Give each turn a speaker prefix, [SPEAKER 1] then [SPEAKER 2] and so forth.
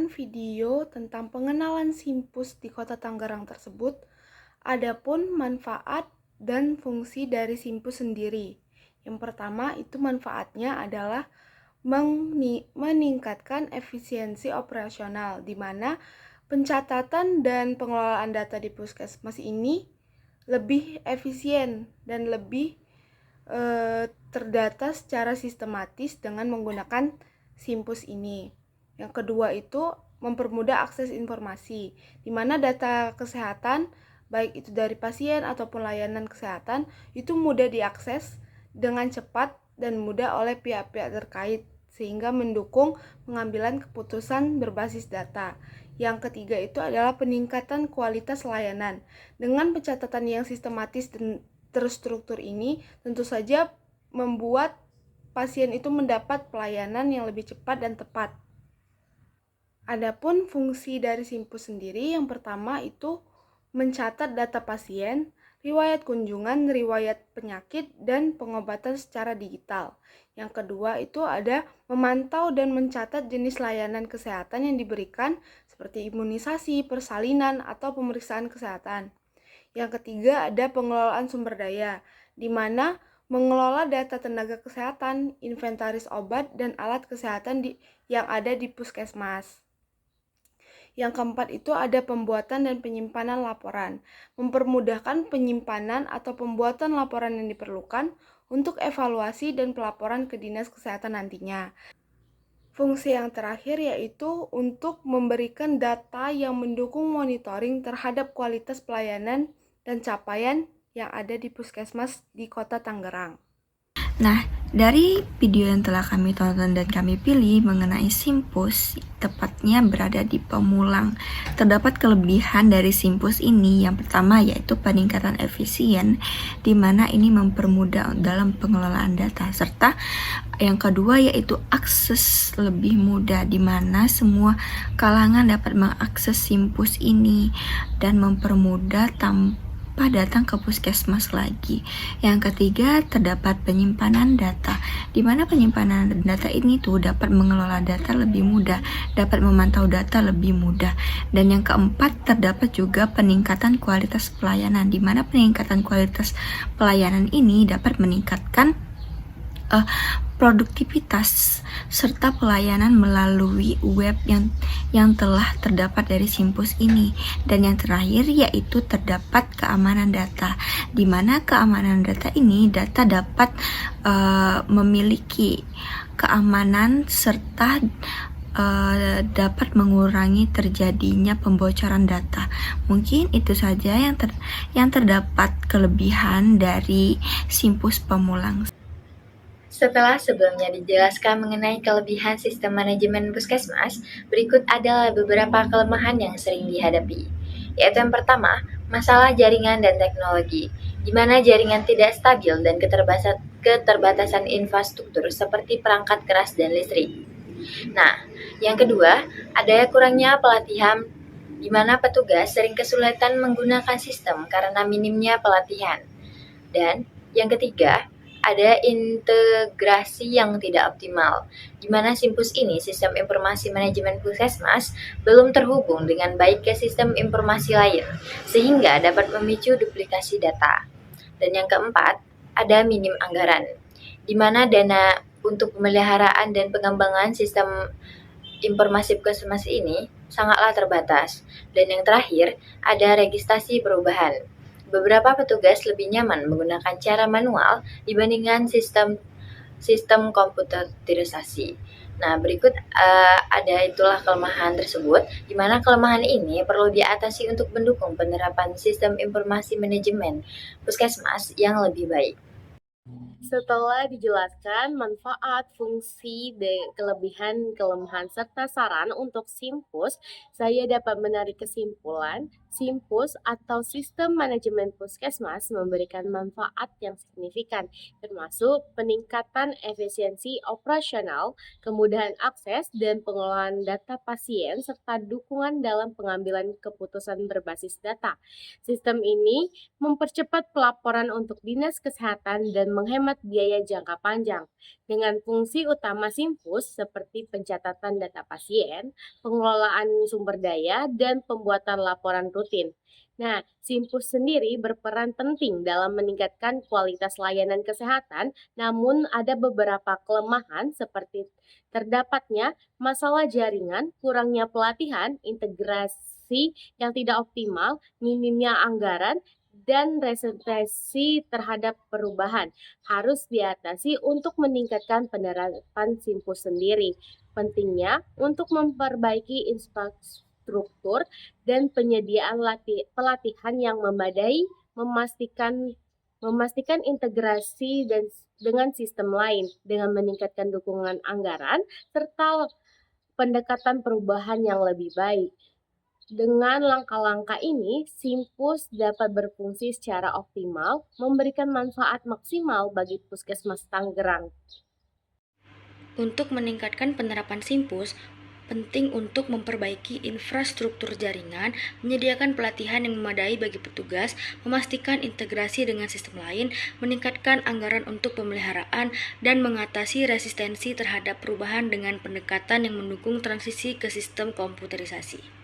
[SPEAKER 1] membagikan video tentang pengenalan Simpus di Kota Tangerang tersebut. Adapun manfaat dan fungsi dari Simpus sendiri. Yang pertama itu manfaatnya adalah meningkatkan efisiensi operasional, di mana pencatatan dan pengelolaan data di puskesmas ini lebih efisien dan lebih terdata secara sistematis dengan menggunakan Simpus ini. Yang kedua itu mempermudah akses informasi, di mana data kesehatan, baik itu dari pasien ataupun layanan kesehatan, itu mudah diakses dengan cepat dan mudah oleh pihak-pihak terkait, sehingga mendukung pengambilan keputusan berbasis data. Yang ketiga itu adalah peningkatan kualitas layanan. Dengan pencatatan yang sistematis dan terstruktur ini, tentu saja membuat pasien itu mendapat pelayanan yang lebih cepat dan tepat. Adapun fungsi dari Simpus sendiri, yang pertama itu mencatat data pasien, riwayat kunjungan, riwayat penyakit, dan pengobatan secara digital. Yang kedua itu ada memantau dan mencatat jenis layanan kesehatan yang diberikan seperti imunisasi, persalinan, atau pemeriksaan kesehatan. Yang ketiga ada pengelolaan sumber daya, di mana mengelola data tenaga kesehatan, inventaris obat, dan alat kesehatan yang ada di puskesmas. Yang keempat itu ada pembuatan dan penyimpanan laporan, mempermudahkan penyimpanan atau pembuatan laporan yang diperlukan untuk evaluasi dan pelaporan ke Dinas Kesehatan nantinya. Fungsi yang terakhir yaitu untuk memberikan data yang mendukung monitoring terhadap kualitas pelayanan dan capaian yang ada di puskesmas di Kota Tangerang.
[SPEAKER 2] Nah, dari video yang telah kami tonton dan kami pilih mengenai Simpus, tepatnya berada di Pemulang. Terdapat kelebihan dari Simpus ini. Yang pertama yaitu peningkatan efisien, di mana ini mempermudah dalam pengelolaan data, serta yang kedua yaitu akses lebih mudah, di mana semua kalangan dapat mengakses Simpus ini dan mempermudah tanpa datang ke puskesmas lagi. Yang ketiga, terdapat penyimpanan data, di mana penyimpanan data ini dapat mengelola data lebih mudah, dapat memantau data lebih mudah. Dan yang keempat, terdapat juga peningkatan kualitas pelayanan, di mana peningkatan kualitas pelayanan ini dapat meningkatkan produktivitas serta pelayanan melalui web yang telah terdapat dari Simpus ini. Dan yang terakhir yaitu terdapat keamanan data, di mana keamanan data ini dapat memiliki keamanan serta dapat mengurangi terjadinya pembocoran data. Mungkin itu saja yang terdapat kelebihan dari Simpus Pemulang.
[SPEAKER 3] Setelah sebelumnya dijelaskan mengenai kelebihan sistem manajemen puskesmas, berikut adalah beberapa kelemahan yang sering dihadapi. Yaitu yang pertama, masalah jaringan dan teknologi, di mana jaringan tidak stabil dan keterbatasan infrastruktur seperti perangkat keras dan listrik. Nah, yang kedua, ada kurangnya pelatihan di mana petugas sering kesulitan menggunakan sistem karena minimnya pelatihan. Dan yang ketiga, ada integrasi yang tidak optimal, di mana Simpus ini, sistem informasi manajemen puskesmas, belum terhubung dengan baik ke sistem informasi lain, sehingga dapat memicu duplikasi data. Dan yang keempat, ada minim anggaran, di mana dana untuk pemeliharaan dan pengembangan sistem informasi puskesmas ini sangatlah terbatas. Dan yang terakhir, ada registrasi perubahan. Beberapa petugas lebih nyaman menggunakan cara manual dibandingkan sistem komputerisasi. Nah, berikut itulah kelemahan tersebut, di mana kelemahan ini perlu diatasi untuk mendukung penerapan sistem informasi manajemen puskesmas yang lebih baik.
[SPEAKER 4] Setelah dijelaskan manfaat, fungsi, kelebihan, kelemahan, serta saran untuk Simpus, saya dapat menarik kesimpulan, Simpus atau Sistem Manajemen Puskesmas memberikan manfaat yang signifikan, termasuk peningkatan efisiensi operasional, kemudahan akses dan pengelolaan data pasien, serta dukungan dalam pengambilan keputusan berbasis data. Sistem ini mempercepat pelaporan untuk Dinas Kesehatan dan menghemat menghemat biaya jangka panjang. Dengan fungsi utama Simpus seperti pencatatan data pasien, pengelolaan sumber daya, dan pembuatan laporan rutin. Nah, Simpus sendiri berperan penting dalam meningkatkan kualitas layanan kesehatan, namun ada beberapa kelemahan seperti terdapatnya masalah jaringan, kurangnya pelatihan, integrasi yang tidak optimal, minimnya anggaran, dan resistensi terhadap perubahan harus diatasi untuk meningkatkan penerapan Simpus sendiri. Pentingnya untuk memperbaiki infrastruktur dan penyediaan pelatihan yang memadai, memastikan integrasi dengan sistem lain dengan meningkatkan dukungan anggaran serta pendekatan perubahan yang lebih baik. Dengan langkah-langkah ini, Simpus dapat berfungsi secara optimal, memberikan manfaat maksimal bagi Puskesmas Tangerang.
[SPEAKER 2] Untuk meningkatkan penerapan Simpus, penting untuk memperbaiki infrastruktur jaringan, menyediakan pelatihan yang memadai bagi petugas, memastikan integrasi dengan sistem lain, meningkatkan anggaran untuk pemeliharaan, dan mengatasi resistensi terhadap perubahan dengan pendekatan yang mendukung transisi ke sistem komputerisasi.